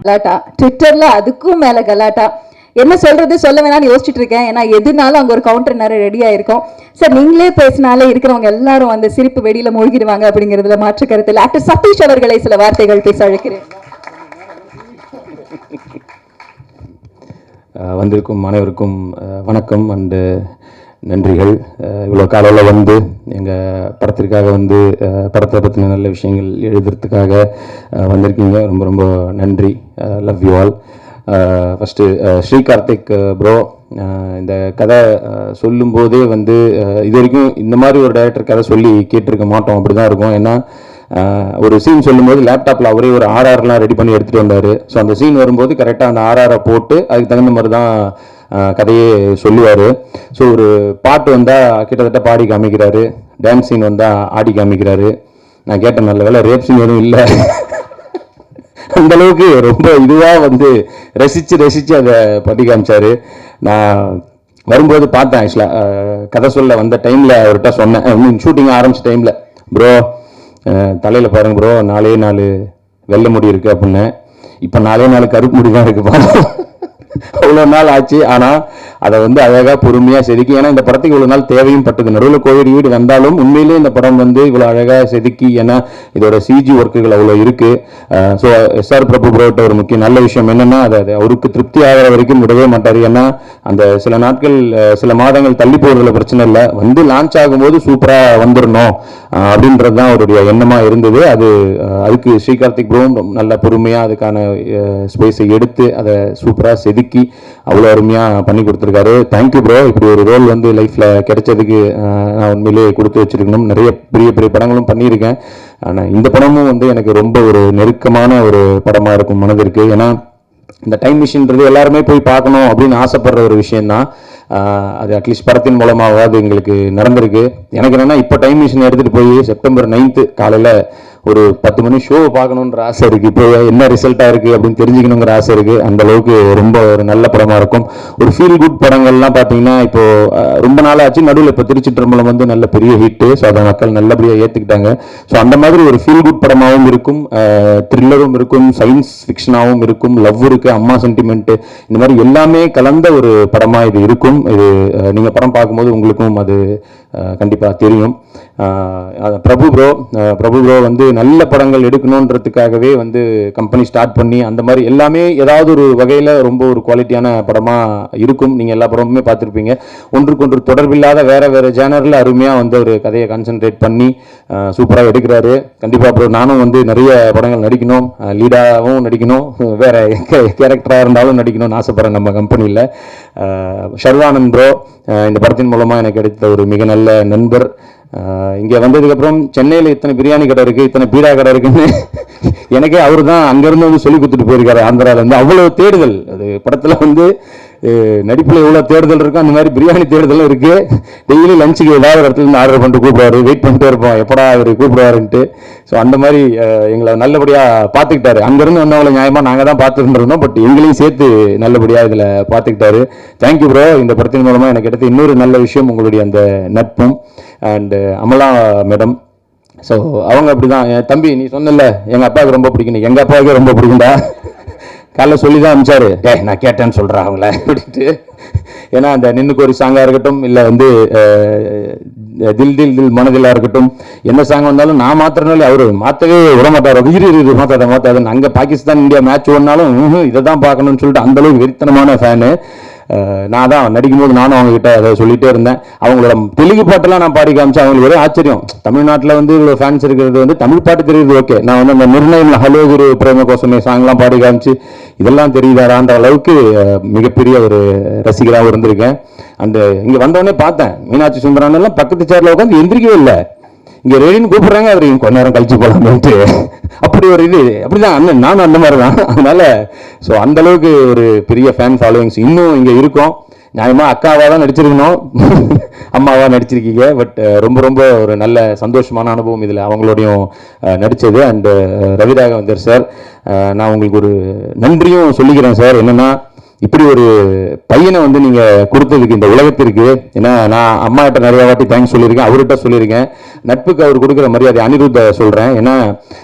கலாட்டா ட்விட்டர்ல அதுக்கும் மேல கலாட்டா. என்ன சொல்றது சொல்ல வேணாம்னு யோசிச்சுட்டு இருக்கேன். ஏன்னா எதுனாலும் அங்க ஒரு கவுண்டர் நேரம் ரெடியா இருக்கும். சார் நீங்களே பேசினாலே இருக்கிறவங்க எல்லாரும் அந்த சிரிப்பு வெடியில மூழ்கிடுவாங்க அப்படிங்கிறதுல மாற்று கருத்து இல்லை. ஆக்டர் சதீஷ் அவர்களை சில வார்த்தைகள் பேச அழைக்கிறேன். வந்திருக்கும் அனைவருக்கும் வணக்கம் அண்டு நன்றிகள். இவ்வளோ காலையில் வந்து எங்கள் படத்திற்காக வந்து படத்தை பற்றின நல்ல விஷயங்கள் எழுதுறதுக்காக வந்திருக்கீங்க. ரொம்ப ரொம்ப நன்றி. Love you all. First Shri Karthik bro, இந்த கதை சொல்லும்போதே வந்து இது வரைக்கும் இந்த மாதிரி ஒரு டைரக்டர் கதை சொல்லி கேட்டிருக்க மாட்டோம். அப்படி தான் இருக்கும். ஏன்னா ஒரு சீன் சொல்லும்போது லேப்டாப்பில் அவரே ஒரு ஆர்ஆர்லாம் ரெடி பண்ணி எடுத்துகிட்டு வந்தார். ஸோ அந்த சீன் வரும்போது கரெக்டாக அந்த ஆர்ஆரை போட்டு அதுக்கு தகுந்த மாதிரி தான் கதையே சொல்லுவார். ஸோ ஒரு பாட்டு வந்தால் கிட்டத்தட்ட பாடி காமிக்கிறாரு, டான்ஸ் சீன் வந்தால் ஆடி காமிக்கிறாரு. நான் கேட்டேன், நல்ல வேலை ரேப் சீன் எதுவும் இல்லை. அந்தளவுக்கு ரொம்ப இதுவாக வந்து ரசித்து அதை பண்ணி காமிச்சார். நான் வரும்போது பார்த்தேன். ஆக்சுவலாக கதை சொல்ல வந்த டைமில் அவர்கிட்ட சொன்னேன், ஷூட்டிங் ஆரம்பிச்ச டைமில், ப்ரோ தலையில் பாருங்க ப்ரோ 4 வெள்ளை முடி இருக்குது அப்படின்னு. இப்போ 4 கருப்பு முடி தான் இருக்குது பாருங்க. அவ்வளோ நாள் ஆச்சு. ஆனால் அதை வந்து அழகாக பொறுமையாக செதுக்கி, ஏன்னா இந்த படத்துக்கு இவ்வளோ நாள் தேவையும் பட்டது. நடுவில் கோவிட் வீடு வந்தாலும் உண்மையிலே இந்த படம் வந்து இவ்வளோ அழகாக செதுக்கி, ஏன்னா இதோட சிஜி ஒர்க்குகள் அவ்வளோ இருக்குது. ஸோ எஸ்ஆர் பிரபு ப்ரோட்ட ஒரு முக்கிய நல்ல விஷயம் என்னென்னா, அதை அவருக்கு திருப்தி ஆகிற வரைக்கும் விடவே மாட்டார். ஏன்னா அந்த சில நாட்கள் சில மாதங்கள் தள்ளி போகிறதுல பிரச்சனை இல்லை, வந்து லான்ச் ஆகும்போது சூப்பராக வந்துடணும் அப்படின்றது தான் அவருடைய எண்ணமாக இருந்தது. அதுக்கு ஸ்ரீகார்த்திக் ப்ரோவும் நல்ல பொறுமையாக அதுக்கான ஸ்பேஸை எடுத்து அதை சூப்பராக செதுக்கி அவ்வளோ அருமையாக பண்ணி கொடுத்துருக்காரு. Thank you bro. இப்படி ஒரு ரோல் வந்து லைஃப்பில் கிடைச்சதுக்கு நான் உண்மையிலே கொடுத்து வச்சிருக்கணும். நிறைய பெரிய பெரிய படங்களும் பண்ணியிருக்கேன். ஆனால் இந்த படமும் வந்து எனக்கு ரொம்ப ஒரு நெருக்கமான ஒரு படமாக இருக்கும் மனதிற்கு. ஏன்னா இந்த டைம் மிஷின்றது எல்லாருமே போய் பார்க்கணும் அப்படின்னு ஆசைப்படுற ஒரு விஷயந்தான். அது அட்லீஸ்ட் படத்தின் மூலமாவது எங்களுக்கு நடந்திருக்கு. எனக்கு என்னென்னா, இப்போ டைம் மிஷின் எடுத்துகிட்டு போய் செப்டம்பர் 9 காலையில் ஒரு 10 மணி ஷோவை பார்க்கணுன்ற ஆசை இருக்குது. இப்போ என்ன ரிசல்ட்டாக இருக்குது அப்படின்னு தெரிஞ்சுக்கணுங்கிற ஆசை இருக்குது. அந்தளவுக்கு ரொம்ப ஒரு நல்ல படமாக இருக்கும். ஒரு ஃபீல் குட் படங்கள்லாம் பார்த்தீங்கன்னா இப்போது ரொம்ப நாள் ஆச்சு. நடுவில் இப்போ திருச்சிற்றம்பலம் வந்து நல்ல பெரிய ஹிட்டு. ஸோ அதை மக்கள் நல்லபடியாக ஏற்றுக்கிட்டாங்க. ஸோ அந்த மாதிரி ஒரு ஃபீல் குட் படமாகவும் இருக்கும், த்ரில்லரும் இருக்கும், சயின்ஸ் ஃபிக்ஷனாகவும் இருக்கும், லவ் இருக்குது, அம்மா சென்டிமெண்ட்டு, இந்த மாதிரி எல்லாமே கலந்த ஒரு படமாக இது இருக்கும். இது நீங்கள் படம் பார்க்கும்போது உங்களுக்கும் அது கண்டிப்பாக தெரியும். பிரபு ப்ரோ வந்து நல்ல படங்கள் எடுக்கணுன்றதுக்காகவே வந்து கம்பெனி ஸ்டார்ட் பண்ணி அந்த மாதிரி எல்லாமே ஏதாவது ஒரு வகையில் ரொம்ப ஒரு குவாலிட்டியான படமாக இருக்கும். நீங்கள் எல்லா படமுமே பார்த்துருப்பீங்க. ஒன்றுக்கொன்று தொடர்பில்லாத வேறு ஜேனரில் அருமையாக வந்து ஒரு கதையை கான்சென்ட்ரேட் பண்ணி சூப்பராக எடுக்கிறாரு. கண்டிப்பாக ப்ரோ நானும் வந்து நிறைய படங்கள் நடிக்கணும், லீடாகவும் நடிக்கணும், வேறு கேரக்டராக இருந்தாலும் நடிக்கணும்னு ஆசைப்படுறேன் நம்ம கம்பெனியில். ஷர்வானந்த் ப்ரோ இந்த படத்தின் மூலமாக எனக்கு கிடைத்த ஒரு மிக நல்ல நண்பர். இங்கே வந்ததுக்கப்புறம் சென்னையில் இத்தனை பிரியாணி கடை இருக்குது, இத்தனை பீடா கடை இருக்குன்னு எனக்கே அவர் தான் அங்கேருந்து வந்து சொல்லி கொடுத்துட்டு போயிருக்காரு. ஆந்திராவிலேருந்து அவ்வளோ தேடுதல். அது படத்தில் வந்து நடிப்பில் எவ்வளோ தேடுதல் இருக்கும், அந்த மாதிரி பிரியாணி தேடுதலும் இருக்குது. டெய்லி லஞ்சுக்கு ஏதாவது ஒரு இடத்துல இருந்து ஆர்டர் பண்ணிட்டு கூப்பிடுவார். வெயிட் பண்ணிட்டே இருப்போம் எப்படா அவர் கூப்பிடுவாருன்ட்டு. ஸோ அந்த மாதிரி எங்களை நல்லபடியாக பார்த்துக்கிட்டாரு. அங்கேருந்து வந்தவங்களை நியாயமாக நாங்கள் தான் பார்த்துட்டு இருந்தோம், பட் எங்களையும் சேர்த்து நல்லபடியாக இதில் பார்த்துக்கிட்டாரு. Thank you bro. இந்த படத்தின் மூலமாக எனக்கு கிடைத்த இன்னொரு நல்ல விஷயம் உங்களுடைய அந்த நட்பும். அண்டு அமலா மேடம், ஸோ அவங்க அப்படி தான். என் தம்பி நீ சொன்னல எங்கள் அப்பாவுக்கு ரொம்ப பிடிக்கும், எங்கள் அப்பாவுக்கே ரொம்ப பிடிக்கும்டா. காலைல சொல்லி தான் அனுப்பிச்சாரு, நான் கேட்டேன்னு சொல்கிறேன் அவங்கள அப்படின்ட்டு. ஏன்னா அந்த நின்னுக்கு ஒரு சாங்காக இருக்கட்டும், இல்லை வந்து தில் தில் தில் மனதிலாக இருக்கட்டும், என்ன சாங் வந்தாலும் நான் மாத்திரனாலே அவர் மாற்றவே விடமாட்டார். இரு மாற்றாதுன்னு. அங்கே பாகிஸ்தான் இந்தியா மேட்ச் ஓடினாலும் இதை தான் பார்க்கணும்னு சொல்லிட்டு அந்தளவுக்கு வெறித்தனமான ஃபேனு. நான் தான் நடிக்கும்போது நானும் அவங்ககிட்ட அதை சொல்லிகிட்டே இருந்தேன். அவங்களோட தெலுங்கு பாட்டெல்லாம் நான் பாடி காமிச்சேன். அவங்களுக்கு ஒரே ஆச்சரியம். தமிழ்நாட்டில் வந்து இவ்வளோ ஃபேன்ஸ் இருக்கிறது வந்து தமிழ் பாட்டு தெரியுது, ஓகே. நான் வந்து அந்த நிர்ணயம் ஹலோ குரு பிரேம கோசமே சாங்லாம் பாடி காமிச்சு இதெல்லாம் தெரியுதாரான்ற அளவுக்கு மிகப்பெரிய ஒரு ரசிகராகவும் இருந்திருக்கேன். அந்த இங்கே வந்தோடனே பார்த்தேன், மீனாட்சி சுந்தரானெல்லாம் பக்கத்து சேர்ல உட்காந்து எந்திரிக்கவே இல்லை. இங்கே ரெடின்னு கூப்பிட்றாங்க, அவர் கொஞ்ச நேரம் கழிச்சு போகலாம்ட்டு. அப்படி ஒரு இது அப்படிதான் அண்ணன், நானும் அந்த மாதிரி தான். அதனால ஸோ அந்தளவுக்கு ஒரு பெரிய ஃபேன் ஃபாலோவிங்ஸ் இன்னும் இங்கே இருக்கும். நியாயமாக அக்காவாக தான் நடிச்சிருக்கணும், அம்மாவாக நடிச்சிருக்கீங்க. பட் ரொம்ப ரொம்ப ஒரு நல்ல சந்தோஷமான அனுபவம் இதில் அவங்களோடையும் நடித்தது. அண்டு ரவிராகவந்தர் சார், நான் உங்களுக்கு ஒரு நன்றியும் சொல்லிக்கிறேன் சார். என்னென்னா இப்படி ஒரு பையனை வந்து நீங்க கொடுத்ததுக்கு இந்த உலகத்திற்கு, ஏன்னா நான் அம்மா கிட்ட நிறைய வாட்டி தேங்க்ஸ் சொல்லியிருக்கேன், அவர்கிட்ட சொல்லியிருக்கேன். நட்புக்கு அவர் கொடுக்குற மரியாதை அனிருத்த சொல்றேன். ஏன்னா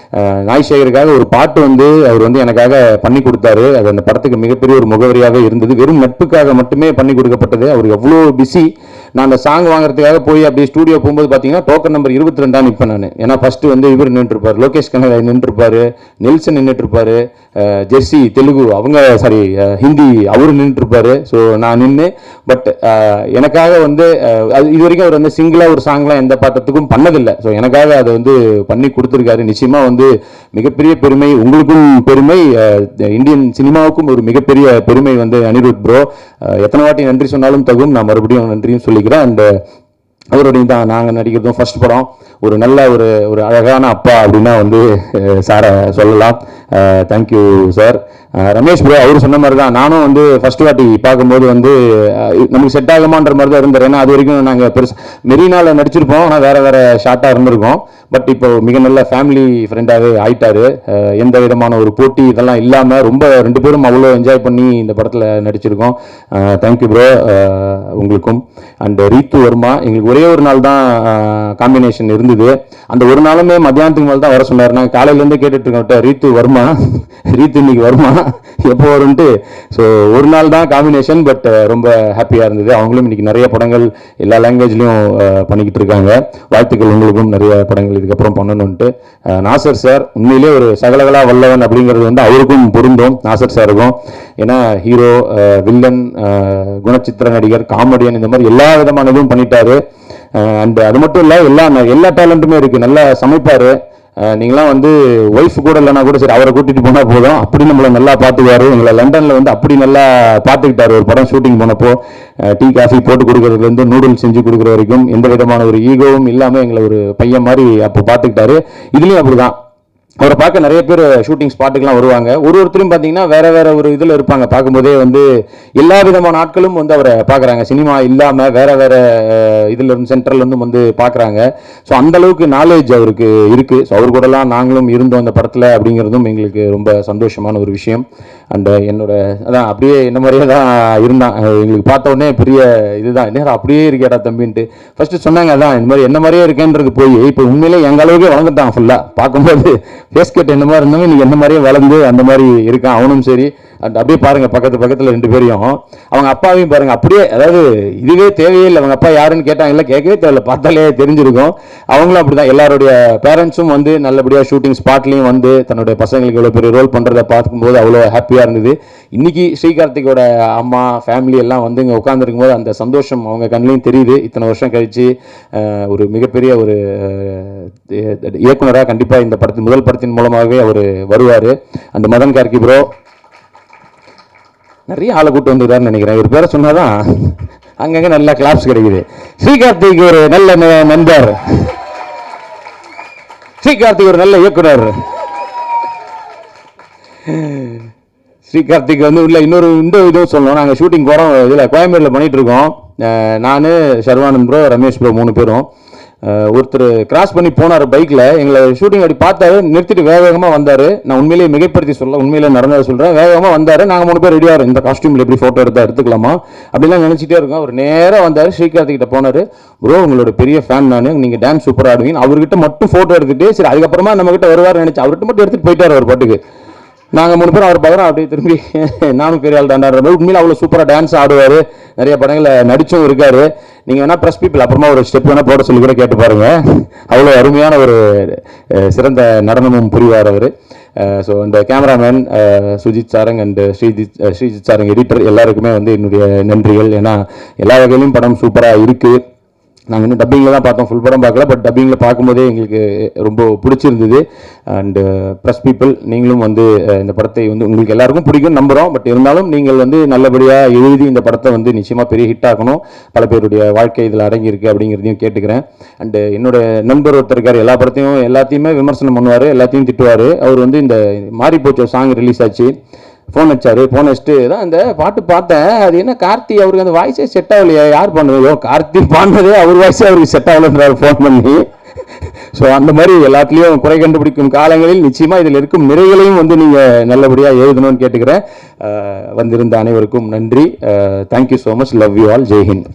நாய்சேகருக்காக ஒரு பாட்டு வந்து அவர் வந்து எனக்காக பண்ணி கொடுத்தாரு. அது அந்த படத்துக்கு மிகப்பெரிய ஒரு முகவரியாகவே இருந்தது. வெறும் நட்புக்காக மட்டுமே பண்ணி கொடுக்கப்பட்டது. அவர் எவ்வளோ பிஸி. நான் அந்த சாங் வாங்குறதுக்காக போய் அப்படியே ஸ்டூடியோ போகும்போது பார்த்தீங்கன்னா டோக்கன் நம்பர் 22 நிற்பேன் நான். ஏன்னா ஃபர்ஸ்ட் வந்து இவர் நின்றுருப்பார், லோகேஷ் கனகா நின்றுருப்பாரு, நெல்சன் நின்றுருப்பாரு, ஜெர்சி தெலுங்கு அவங்க சாரி ஹிந்தி அவரு நின்றுருப்பாரு. ஸோ நான் நின்று பட் எனக்காக வந்து அது இது வரைக்கும் அவர் வந்து சிங்கிளாக ஒரு சாங்லாம் எந்த பாட்டத்துக்கும் பண்ணதில்லை. ஸோ எனக்காக அதை வந்து பண்ணி கொடுத்துருக்காரு. நிச்சயமாக வந்து மிகப்பெரிய பெருமை, உங்களுக்கும் பெருமை, இந்தியன் சினிமாவுக்கும் ஒரு மிகப்பெரிய பெருமை வந்து அனிருத் ப்ரோ. எத்தனை வாட்டி நன்றி சொன்னாலும் தகும். நான் மறுபடியும் நன்றியும் சொல்லிக்கிறேன். அண்ட் அவருடைய தான் நாங்கள் நடிக்கிறதும் ஃபர்ஸ்ட் படம். ஒரு நல்ல ஒரு அழகான அப்பா அப்படின்னா வந்து சாரை சொல்லலாம். Thank you sir. ரமேஷ் ப்ரோ அவர் சொன்ன மாதிரி தான் நானும் வந்து ஃபர்ஸ்ட் வாட்டி பார்க்கும்போது வந்து நமக்கு செட் ஆகுமான்ற மாதிரி தான் இருந்தார். ஏன்னா அது வரைக்கும் நாங்கள் பெருசு மெரினாவில் நடிச்சிருப்போம், ஆனால் வேற வேற ஷார்ட்டாக இருந்திருக்கோம். பட் இப்போ மிக நல்ல ஃபேமிலி ஃப்ரெண்டாகவே ஆயிட்டாரு. எந்த விதமான ஒரு போட்டி இதெல்லாம் இல்லாமல் ரொம்ப 2 பேரும் அவ்வளோ என்ஜாய் பண்ணி இந்த படத்தில் நடிச்சிருக்கோம். தேங்க்யூ ப்ரோ உங்களுக்கும். அண்ட் ரீத்து வர்மா எங்களுக்கு ஒரே ஒரு நாள் தான் காம்பினேஷன் இருந்தது. அந்த ஒரு நாளுமே மத்தியானத்துக்கு மேலே தான் வர சொன்னார். நாங்கள் காலையிலேருந்து கேட்டுட்டு இருக்கோம் ரீத்து வர்மா, ரீத்து இன்னைக்கு வருமா, எப்போ வரும்ட்டு. ஸோ ஒரு நாள் தான் காம்பினேஷன். பட் ரொம்ப ஹாப்பியாக இருந்தது. அவங்களும் இன்னைக்கு நிறைய படங்கள் எல்லா லாங்குவேஜ்லையும் பண்ணிக்கிட்டு இருக்காங்க. வாழ்த்துக்கள் உங்களுக்கும் நிறைய படங்கள் இதுக்கப்புறம் பண்ணணும்ட்டு. நாசர் சார் உண்மையிலே ஒரு சகலகலா வல்லவன் அப்படிங்கிறது வந்து அவருக்கும் பொருந்தும், நாசர் சாருக்கும். ஏன்னா ஹீரோ, வில்லன், குணச்சித்திர நடிகர், காமெடியன், இந்த மாதிரி எல்லா விதமான இதுவும் பண்ணிட்டாரு. அண்ட் அது மட்டும் இல்லை எல்லா டேலண்ட்டுமே இருக்கு. நல்லா சமைப்பாரு. நீங்களாம் வந்து ஒய்ஃப் கூட இல்லைன்னா கூட சரி அவரை கூட்டிட்டு போனா போதும், அப்படி நம்மளை நல்லா பார்த்துக்குவாரு. எங்களை லண்டன்ல வந்து அப்படி நல்லா பார்த்துக்கிட்டாரு. ஒரு படம் ஷூட்டிங் போனப்போ டீ காஃபி போட்டு கொடுக்கறதுலேருந்து நூடுல்ஸ் செஞ்சு கொடுக்குற வரைக்கும் எந்த விதமான ஒரு ஈகோவும் இல்லாமல் எங்களை ஒரு பையன் மாதிரி அப்போ பார்த்துக்கிட்டாரு. இதுலேயும் அப்படிதான். அவரை பார்க்க நிறைய பேர் ஷூட்டிங் ஸ்பாட்டுக்கெலாம் வருவாங்க. ஒருத்தரும் பார்த்தீங்கன்னா வேற வேற ஒரு இதில் இருப்பாங்க. பார்க்கும்போதே வந்து எல்லா விதமான ஆட்களும் வந்து அவரை பார்க்குறாங்க. சினிமா இல்லாமல் வேற வேற இதில் இருந்து சென்ட்ரல்லேருந்து வந்து பார்க்குறாங்க. ஸோ அந்த அளவுக்கு நாலேஜ் அவருக்கு இருக்குது. ஸோ அவர் கூடலாம் நாங்களும் இருந்தோம் அந்த படத்தில் அப்படிங்கிறதும் எங்களுக்கு ரொம்ப சந்தோஷமான ஒரு விஷயம். அண்ட் என்னோட அதான் அப்படியே என்ன மாதிரியே தான் இருந்தான். எங்களுக்கு பார்த்த உடனே பெரிய இதுதான், நேரம் அப்படியே இருக்கேடா தம்பின்ட்டு ஃபர்ஸ்ட் சொன்னாங்க. அதான் இந்த மாதிரி என்ன மாதிரியே இருக்கேன்றது போய் இப்போ உண்மையிலே எங்கள் அளவுக்கே வளர்ந்துட்டான் ஃபுல்லாக. பார்க்கும்போது ஃபேஸ் கட் என்ன மாதிரி இருந்தவங்க இன்னைக்கு என்ன மாதிரியே வளர்ந்து அந்த மாதிரி இருக்கான் அவனும் சரி. அண்ட் அப்படியே பாருங்க பக்கத்தில் 2 பேரையும், அவங்க அப்பாவையும் பாருங்க அப்படியே. அதாவது இதுவே தேவையே இல்லை. அவங்க அப்பா யாருன்னு கேட்டாங்கல்ல, கேட்கவே தேவையில்ல, பார்த்தாலே தெரிஞ்சிருக்கும். அவங்களும் அப்படிதான். எல்லாருடைய பேரண்ட்ஸும் வந்து நல்லபடியாக ஷூட்டிங் ஸ்பாட்லையும் வந்து தன்னுடைய பசங்களுக்கு இவ்வளோ பெரிய ரோல் பண்ணுறதை பார்க்கும்போது அவ்வளோ ஹாப்பியாக இருந்தது. இன்னைக்கு ஸ்ரீகார்த்திகோட அம்மா ஃபேமிலி எல்லாம் வந்து இங்கே உட்காந்துருக்கும் போது அந்த சந்தோஷம் அவங்க கண்ணிலையும் தெரியுது. இத்தனை வருஷம் கழிச்சு ஒரு மிகப்பெரிய ஒரு இயக்குனராக கண்டிப்பாக இந்த முதல் படத்தின் மூலமாகவே அவர் வருவார். அந்த மதன் கார்கி ப்ரோ நிறைய ஆளை கூட்டு வந்துருக்காருன்னு நினைக்கிறேன். இவர் பேரை சொன்னாதான் அங்கங்கே நல்ல கிளாப்ஸ் கிடைக்குது. ஸ்ரீகார்த்திக் ஒரு நல்ல நண்பர், ஸ்ரீகார்த்திக் ஒரு நல்ல இயக்குனர். ஸ்ரீகார்த்திக் வந்து உள்ள இன்னொரு இதுவும் சொல்லணும். நாங்கள் ஷூட்டிங் போகிறோம், இதில் கோயம்பேடில் பண்ணிட்டு இருக்கோம். நான், சர்வானந்த் ப்ரோ, ரமேஷ் ப்ரோ 3 பேரும். ஒருத்தர் கிராஸ் பண்ணி போனார் பைக்கில். எங்களை ஷூட்டிங் அப்படி பார்த்தாரு, நிறுத்திட்டு வேகமாக வந்தார். நான் உண்மையிலேயே மிகைப்படுத்தி சொல்ல, உண்மையிலே நடந்ததை சொல்கிறேன். வேகமாக வந்தார். நாங்கள் 3 பேர் ரெடியாக இந்த காஸ்டியூமில் எப்படி ஃபோட்டோ எடுத்துக்கலாமா அப்படிலாம் நினச்சிட்டே இருக்கோம். அவர் நேராக வந்தார், ஸ்ரீகார்த்திகிட்ட போனார். ப்ரோ உங்களோட பெரிய ஃபேன் நான், நீங்கள் டான்ஸ் சூப்பராக ஆடுவீங்க. அவர்கிட்ட மட்டும் ஃபோட்டோ எடுத்துகிட்டு சரி அதுக்கப்புறமா நம்மகிட்ட வருவார் நினச்சி அவர்கிட்ட மட்டும் எடுத்துகிட்டு போயிட்டார் அவர் பாட்டுக்கு. நாங்கள் 3 பேரும் அவர் பார்க்குறோம். அப்படியே திரும்பி நானும் பெரிய ஆள் தாண்டாடுற மாதிரி. உண்மையில அவ்வளோ சூப்பராக டான்ஸ் ஆடுவார். நிறைய படங்களில் நடிச்சும் இருக்காரு. நீங்கள் வேணால் ப்ரெஸ் பீப்பிள் அப்புறமா ஒரு ஸ்டெப் வேணால் போட சொல்லி கூட கேட்டு பாருங்க. அவ்வளோ அருமையான ஒரு சிறந்த நடனமும் புரிவார் அவர். ஸோ அந்த cameraman Sujith Sarang and Sreejith Sarang editor எல்லாருக்குமே வந்து என்னுடைய நன்றிகள். ஏன்னா எல்லா வகையிலும் படம் சூப்பராக இருக்குது. நாங்கள் இன்னும் டப்பிங்கில் தான் பார்த்தோம், ஃபுல் படம் பார்க்கல. பட் டப்பிங்கில் பார்க்கும்போதே எங்களுக்கு ரொம்ப பிடிச்சிருந்தது. அண்டு ப்ரெஸ் பீப்புள் நீங்களும் வந்து இந்த படத்தை வந்து உங்களுக்கு எல்லாருக்கும் பிடிக்கும் நம்புகிறோம். பட் இருந்தாலும் நீங்கள் வந்து நல்லபடியாக எழுதி இந்த படத்தை வந்து நிச்சயமாக பெரிய ஹிட் ஆகணும். பல பேருடைய வாழ்க்கை இதில் அடங்கியிருக்கு அப்படிங்கிறதையும் கேட்டுக்கிறேன். அண்டு என்னோட நண்பர் ஒருத்தர் இருக்கார், எல்லாத்தையுமே விமர்சனம் பண்ணுவார், எல்லாத்தையும் திட்டுவார். அவர் வந்து இந்த மாறி போச்சு சாங் ரிலீஸ் ஆச்சு, ஃபோன் வச்சாரு. ஃபோன் வச்சுட்டு தான் இந்த பாட்டு பார்த்தேன், அது என்ன கார்த்தி அவருக்கு அந்த வாய்ஸே செட் ஆகலையா, யார் பண்ணுவதோ கார்த்தி பாடினதே அவர் வாய்ஸே அவருக்கு செட் ஆகலன்றாரு ஃபோன் பண்ணி. ஸோ அந்த மாதிரி எல்லாத்துலேயும் குறை கண்டுபிடிக்கும் காலங்களில் நிச்சயமாக இதில் இருக்கும் நிறைகளையும் வந்து நீங்கள் நல்லபடியாக எழுதணும்னு கேட்டுக்கிறேன். வந்திருந்த அனைவருக்கும் நன்றி. Thank you so much. Love you all. Jai Hind.